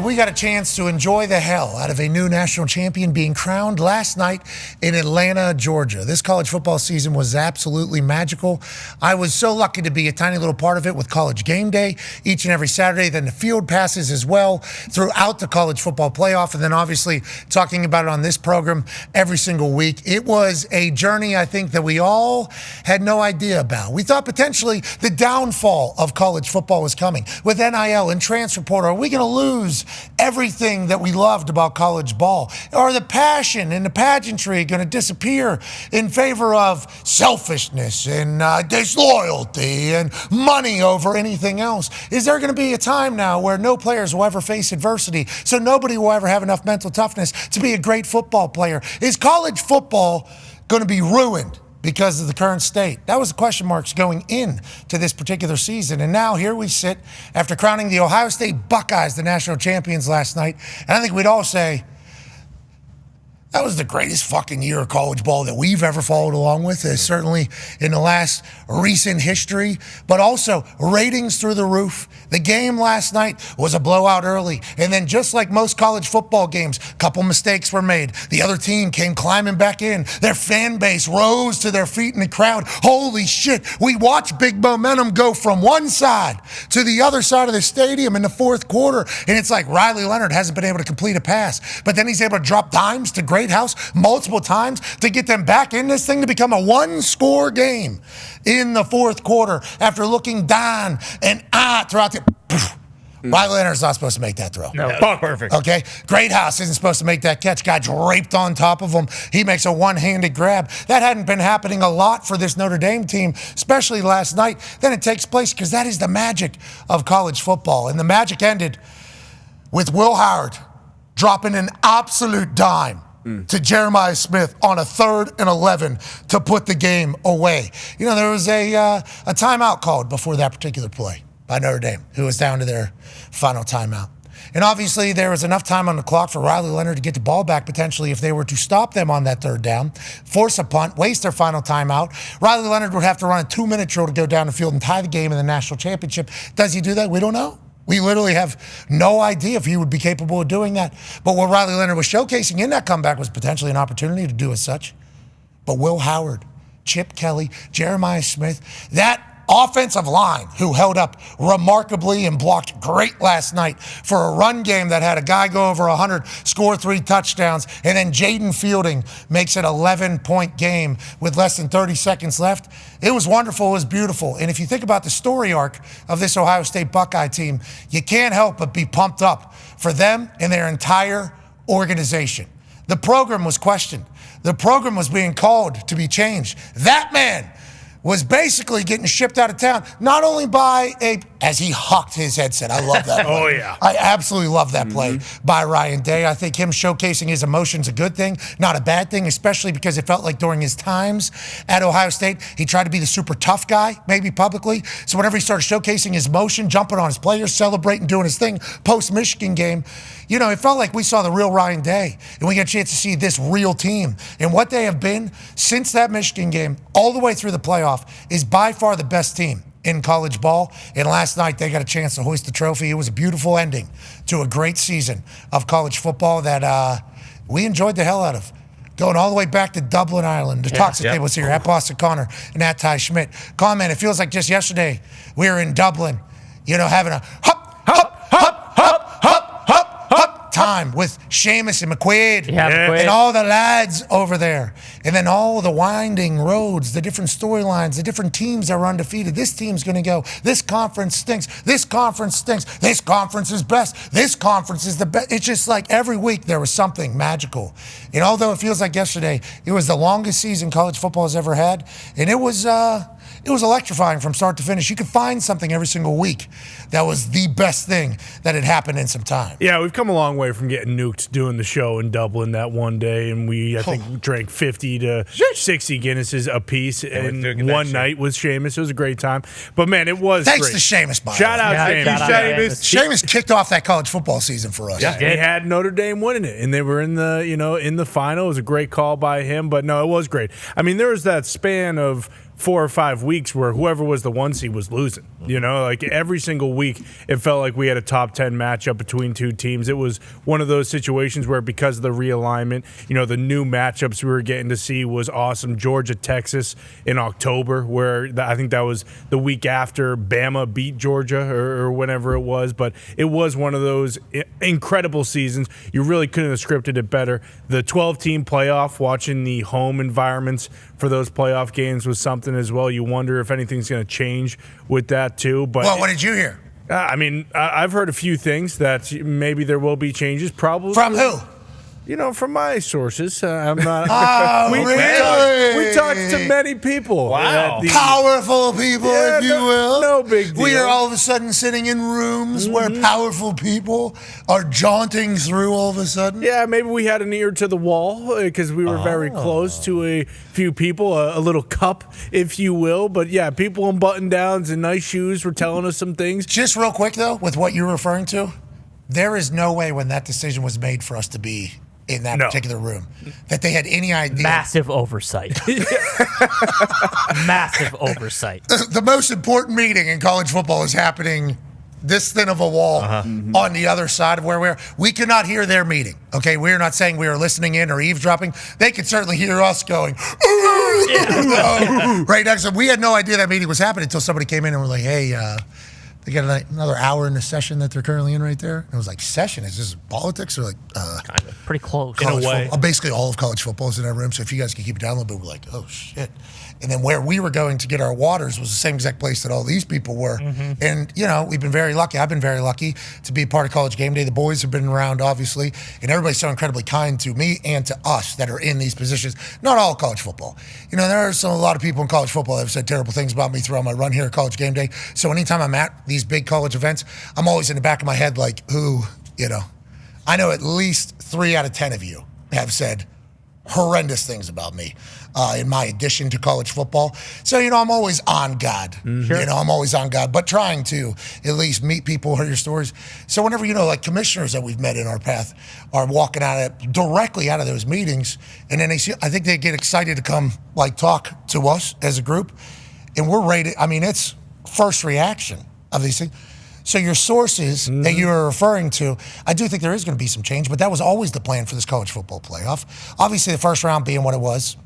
We got a chance to enjoy the hell out of a new national champion being crowned last night in Atlanta, Georgia. This college football season was absolutely magical. I was so lucky to be a tiny little part of it with College Game Day each and every Saturday, then the field passes as well throughout the college football playoff, and then obviously talking about it on this program every single week. It was a journey, I think, that we all had no idea about. We thought potentially the downfall of college football was coming. With NIL and transfer portal, are we going to lose everything that we loved about college ball? Are the passion and the pageantry going to disappear in favor of selfishness and disloyalty and money over anything else? Is there going to be a time now where no players will ever face adversity, so nobody will ever have enough mental toughness to be a great football player? Is college football going to be ruined because of the current state? That was the question marks going in to this particular season. And now here we sit after crowning the Ohio State Buckeyes the national champions last night. And I think we'd all say, that was the greatest fucking year of college ball that we've ever followed along with, certainly in the last recent history, but also ratings through the roof. The game last night was a blowout early, and then just like most college football games, a couple mistakes were made. The other team came climbing back in. Their fan base rose to their feet in the crowd. Holy shit, we watched big momentum go from one side to the other side of the stadium in the fourth quarter, and it's like Riley Leonard hasn't been able to complete a pass, but then he's able to drop dimes to Great House multiple times to get them back in this thing to become a one-score game in the fourth quarter after looking Dahn and throughout the... Riley Leonard's not supposed to make that throw. No, perfect. Okay? Great House isn't supposed to make that catch. Got draped on top of him. He makes a one-handed grab. That hadn't been happening a lot for this Notre Dame team, especially last night. Then it takes place because that is the magic of college football. And the magic ended with Will Howard dropping an absolute dime to Jeremiah Smith on a 3rd and 11 to put the game away. You know, there was a timeout called before that particular play by Notre Dame, who was down to their final timeout. And obviously there was enough time on the clock for Riley Leonard to get the ball back potentially if they were to stop them on that 3rd down, force a punt, waste their final timeout. Riley Leonard would have to run a 2-minute drill to go down the field and tie the game in the national championship. Does he do that? We don't know. We literally have no idea if he would be capable of doing that. But what Riley Leonard was showcasing in that comeback was potentially an opportunity to do as such. But Will Howard, Chip Kelly, Jeremiah Smith, that offensive line who held up remarkably and blocked great last night for a run game that had a guy go over 100, score 3 touchdowns, and then Jaden Fielding makes it an 11-point game with less than 30 seconds left. It was wonderful. It was beautiful. And if you think about the story arc of this Ohio State Buckeye team, you can't help but be pumped up for them and their entire organization. The program was questioned. The program was being called to be changed. That man was basically getting shipped out of town, not only by as he hucked his headset. I love that play. Oh, yeah. I absolutely love that play by Ryan Day. I think him showcasing his emotions a good thing, not a bad thing, especially because it felt like during his times at Ohio State, he tried to be the super tough guy, maybe publicly. So whenever he started showcasing his emotion, jumping on his players, celebrating, doing his thing, post-Michigan game, you know, it felt like we saw the real Ryan Day, and we got a chance to see this real team. And what they have been since that Michigan game, all the way through the playoff, is by far the best team in college ball. And last night, they got a chance to hoist the trophy. It was a beautiful ending to a great season of college football that we enjoyed the hell out of. Going all the way back to Dublin, Ireland. The Toxic Tables here at Boston Connor and at Ty Schmidt. Comment, it feels like just yesterday we were in Dublin, you know, having a time with Seamus and McQuaid and all the lads over there. And then all the winding roads, the different storylines, the different teams that are undefeated. This team's going to go. This conference stinks. This conference stinks. This conference is best. This conference is the best. It's just like every week there was something magical. And although it feels like yesterday, it was the longest season college football has ever had. And it was electrifying from start to finish. You could find something every single week that was the best thing that had happened in some time. Yeah, we've come a long way from getting nuked doing the show in Dublin that one day, and I think drank 50 to 60 Guinnesses a piece in one night with Seamus. It was a great time. But, man, it was Thanks great. to Seamus, by Shout out Seamus. Seamus kicked off that college football season for us. Yeah, they had Notre Dame winning it, and they were in the final. It was a great call by him, but no, it was great. I mean, there was that span of 4 or 5 weeks where whoever was the 1 seed was losing. Like every single week, it felt like we had a top 10 matchup between two teams. It was one of those situations where, because of the realignment, the new matchups we were getting to see was awesome. Georgia, Texas in October, where I think that was the week after Bama beat Georgia or whenever it was. But it was one of those incredible seasons. You really couldn't have scripted it better. The 12-team playoff, watching the home environments for those playoff games was something as well. You wonder if anything's going to change with that too. But well, what did you hear? I've heard a few things that maybe there will be changes. Probably from who? From my sources. I'm not. Oh, really? We talked to many people. Wow. Powerful people, if you will. No big deal. We are all of a sudden sitting in rooms where powerful people are jaunting through all of a sudden. Yeah, maybe we had an ear to the wall because we were very close to a few people, a little cup, if you will. But yeah, people in button-downs and nice shoes were telling us some things. Just real quick, though, with what you're referring to, there is no way when that decision was made for us to be in that particular room that they had any idea. Massive oversight. Massive oversight. The most important meeting in college football is happening this thin of a wall on the other side of where we are. We could not hear their meeting. Okay, we're not saying we are listening in or eavesdropping. They could certainly hear us going, right next to them. We had no idea that meeting was happening until somebody came in and were like, hey, they got another hour in the session that they're currently in right there. And it was like, session? Is this politics? Or like, kind of. Pretty close. In a way. Basically all of college football is in that room. So if you guys can keep it down a little bit, we're like, oh, shit. And then where we were going to get our waters was the same exact place that all these people were. And, we've been very lucky. I've been very lucky to be a part of College Game Day. The boys have been around, obviously. And everybody's so incredibly kind to me and to us that are in these positions. Not all college football. There are a lot of people in college football that have said terrible things about me throughout my run here at College Game Day. So anytime I'm at these big college events, I'm always in the back of my head like, I know at least 3 out of 10 of you have said horrendous things about me in my addition to college football. So, I'm always on guard. I'm always on guard, but trying to at least meet people, hear your stories. So whenever, like commissioners that we've met in our path are walking directly out of those meetings, and then I think they get excited to come talk to us as a group, and we're rated. It's first reaction of these things. So your sources that you are referring to, I do think there is going to be some change, but that was always the plan for this college football playoff. Obviously, the first round being what it was,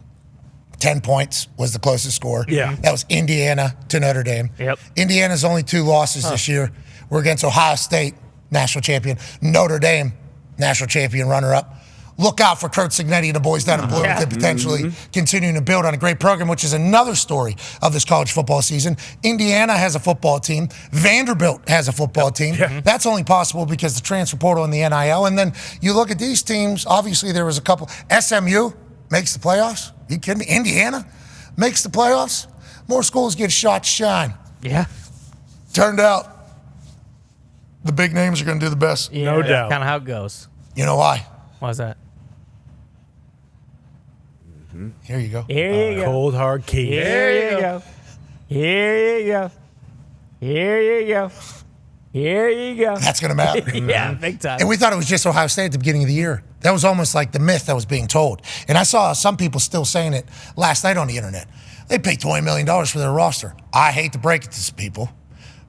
10 points was the closest score. Yeah. That was Indiana to Notre Dame. Yep. Indiana's only 2 losses this year. We're against Ohio State, national champion, Notre Dame, national champion runner-up. Look out for Kurt Signetti and the boys down in Bloomington potentially continuing to build on a great program, which is another story of this college football season. Indiana has a football team. Vanderbilt has a football team. That's only possible because the transfer portal and the NIL. And then you look at these teams, obviously there was a couple. SMU makes the playoffs. You kidding me? Indiana makes the playoffs. More schools get a shot to shine. Yeah. Turned out the big names are going to do the best. Yeah, No doubt. Kind of how it goes. You know why? Why's that? Here you go. Here you go. Cold hard case. Here you go. Here you go. Here you go. Here you go. That's going to matter. Yeah, big time. And we thought it was just Ohio State at the beginning of the year. That was almost like the myth that was being told. And I saw some people still saying it last night on the internet. They paid $20 million for their roster. I hate to break it to some people,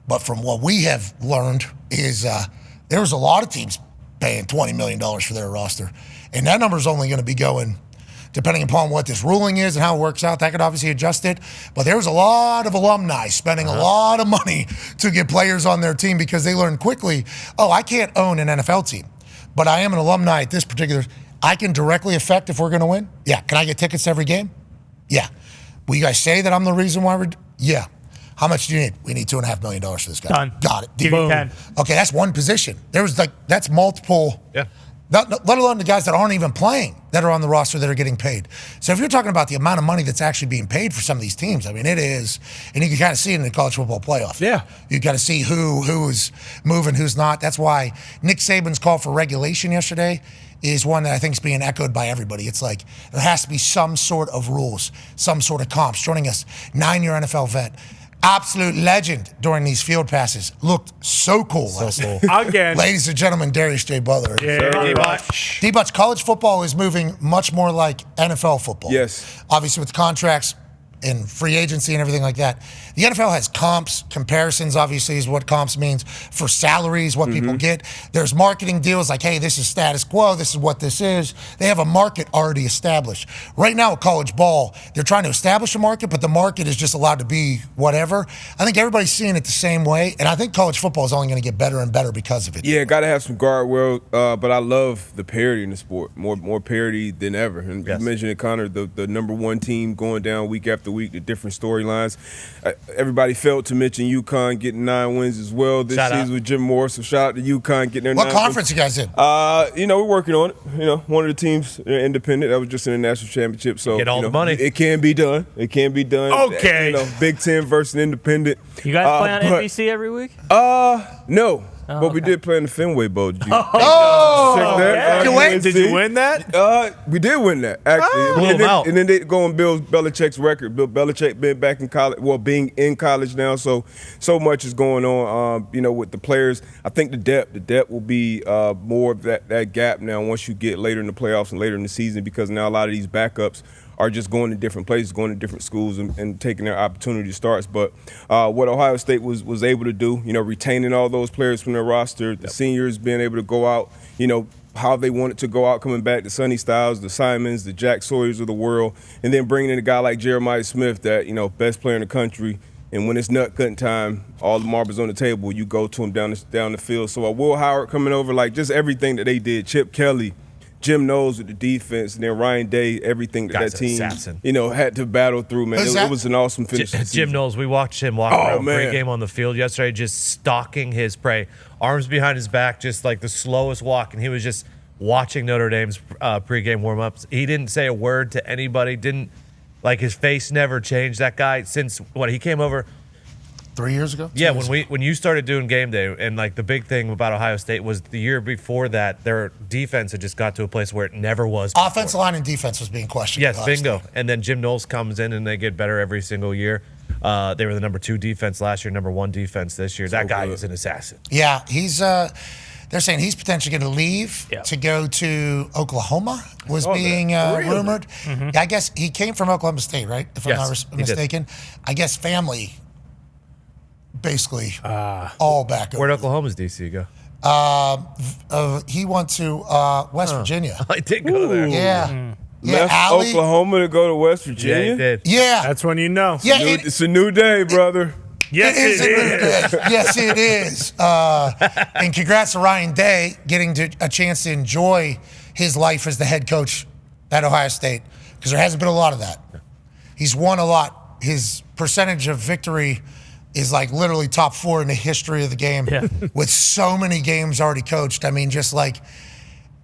but from what we have learned is there was a lot of teams paying $20 million for their roster. And that number is only going to be going, depending upon what this ruling is and how it works out. That could obviously adjust it. But there was a lot of alumni spending a lot of money to get players on their team because they learned quickly, I can't own an NFL team, but I am an alumni at this particular. I can directly affect if we're going to win. Yeah. Can I get tickets to every game? Yeah. Will you guys say that I'm the reason why we're? Yeah. How much do you need? We need $2.5 million for this guy. Done. Got it. Give you 10. Okay, that's one position. That's multiple. Yeah. Let alone the guys that aren't even playing that are on the roster that are getting paid. So if you're talking about the amount of money that's actually being paid for some of these teams, it is, and you can kind of see it in the college football playoff. Yeah. You got to see who's moving, who's not. That's why Nick Saban's call for regulation yesterday is one that I think is being echoed by everybody. It's like there has to be some sort of rules, some sort of comps. Joining us, 9-year NFL vet, absolute legend during these field passes. Looked so cool last night. Again. Ladies and gentlemen, Darius J. Butler. D-Butch. College football is moving much more like NFL football. Yes. Obviously with the contracts in free agency and everything like that. The NFL has comps, comparisons, obviously, is what comps means for salaries, what people get. There's marketing deals like, hey, this is status quo, this is what this is. They have a market already established. Right now at college ball, they're trying to establish a market, but the market is just allowed to be whatever. I think everybody's seeing it the same way, and I think college football is only going to get better and better because of it. Yeah, got to have some guardrail, but I love the parity in the sport, more parity than ever. And you mentioned it, Connor, the number one team going down week after week, the different storylines. Everybody failed to mention UConn getting 9 wins as well this season with Jim Moore. So shout out to UConn getting their 9 wins. What conference you guys in? We're working on it. One of the teams independent. That was just in the national championship. So get all the money. It can be done. It can be done. Okay. Big Ten versus independent. You guys play on NBC every week? No. But we did play in the Fenway Bowl. Did you Did you win that? We did win that, actually. And then they go on Bill Belichick's record. Bill Belichick been back in college, being in college now. So much is going on, with the players. I think the depth will be more of that gap now once you get later in the playoffs and later in the season, because now a lot of these backups are just going to different places, going to different schools and taking their opportunity starts. But what Ohio State was able to do, retaining all those players from their roster, the seniors being able to go out, how they wanted to go out, coming back, the Sonny Styles, the Simons, the Jack Sawyers of the world, and then bringing in a guy like Jeremiah Smith, that, best player in the country. And when it's nut cutting time, all the marbles on the table, you go to him down the field. So Will Howard coming over, like just everything that they did, Chip Kelly, Jim Knowles with the defense, and then Ryan Day, everything that team, had to battle through, man. It was an awesome finish. Jim Knowles, we watched him walk around pregame on the field yesterday, just stalking his prey, arms behind his back, just like the slowest walk, and he was just watching Notre Dame's pregame warm-ups. He didn't say a word to anybody, his face never changed. That guy, since he came over 3 years ago? Yeah, when you started doing game day, and the big thing about Ohio State was the year before that, their defense had just got to a place where it never was before. Offensive line and defense was being questioned. Yes, bingo. And then Jim Knowles comes in and they get better every single year. They were the number 2 defense last year, number 1 defense this year. That guy is an assassin. Yeah, he's they're saying he's potentially going to leave to go to Oklahoma, was being rumored. Mm-hmm. I guess he came from Oklahoma State, right? If I'm not mistaken. I guess family basically all back over. Where'd Oklahoma's DC go? He went to West Virginia. I did go there. Yeah. Left Oklahoma to go to West Virginia? Yeah, he did. Yeah. That's when you know. Yeah, it's a new day, brother. Yes, it is. Yes, it is. And congrats to Ryan Day getting a chance to enjoy his life as the head coach at Ohio State, because there hasn't been a lot of that. He's won a lot. His percentage of victory is literally top 4 in the history of the game with so many games already coached. I mean, just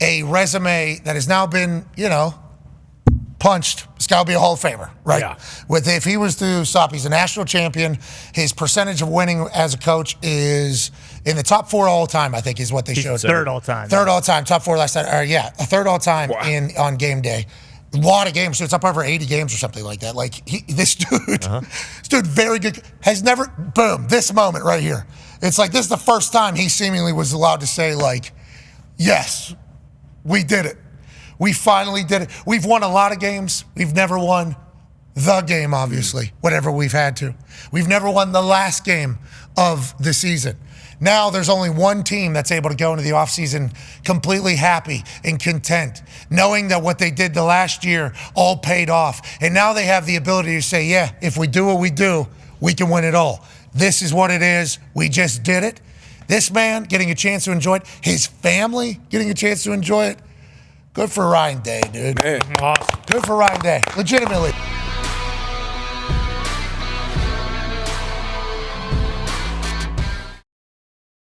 a resume that has now been, punched. It's got to be a Hall of Famer, right? Yeah. If he was to stop, he's a national champion. His percentage of winning as a coach is in the top 4 all time, I think, is what they showed. Third all time. Third all time, top 4 last time. A third all time on game day. A lot of games, so it's up over 80 games or something like that. This dude, very good, has never, boom, this moment right here. It's this is the first time he seemingly was allowed to say, yes, we did it. We finally did it. We've won a lot of games. We've never won the game, obviously, whatever we've had to. We've never won the last game of the season. Now there's only one team that's able to go into the offseason completely happy and content, knowing that what they did the last year all paid off. And now they have the ability to say, yeah, if we do what we do, we can win it all. This is what it is. We just did it. This man getting a chance to enjoy it, his family getting a chance to enjoy it. Good for Ryan Day, dude. Man. Awesome. Good for Ryan Day. Legitimately.